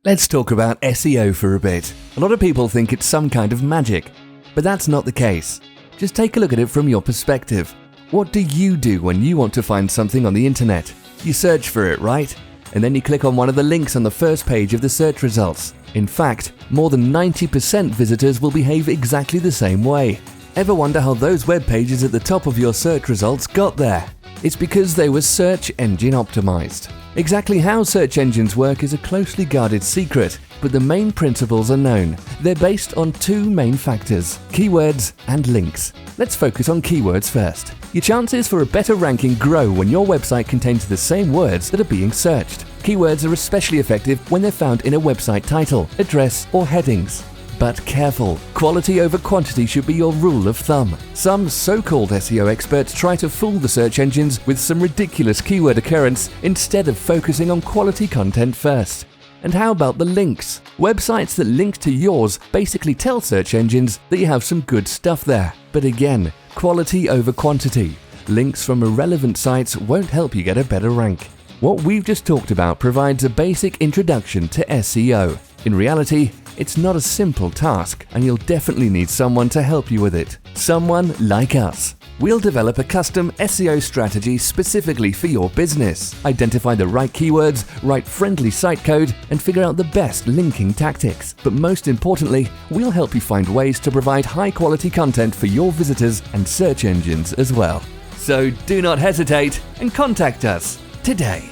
Let's talk about SEO for a bit. A lot of people think it's some kind of magic, but that's not the case. Just take a look at it from your perspective. What do you do when you want to find something on the internet? You search for it, right? And then you click on one of the links on the first page of the search results. In fact, more than 90% visitors will behave exactly the same way. Ever wonder how those web pages at the top of your search results got there? It's because they were search engine optimized. Exactly how search engines work is a closely guarded secret, but the main principles are known. They're based on two main factors: keywords and links. Let's focus on keywords first. Your chances for a better ranking grow when your website contains the same words that are being searched. Keywords are especially effective when they're found in a website title, address, or headings. But careful, quality over quantity should be your rule of thumb. Some so-called SEO experts try to fool the search engines with some ridiculous keyword occurrence instead of focusing on quality content first. And how about the links? Websites that link to yours basically tell search engines that you have some good stuff there. But again, quality over quantity. Links from irrelevant sites won't help you get a better rank. What we've just talked about provides a basic introduction to SEO. In reality, it's not a simple task, and you'll definitely need someone to help you with it. Someone like us. We'll develop a custom SEO strategy specifically for your business, identify the right keywords, write friendly site code, and figure out the best linking tactics. But most importantly, we'll help you find ways to provide high-quality content for your visitors and search engines as well. So do not hesitate and contact us today.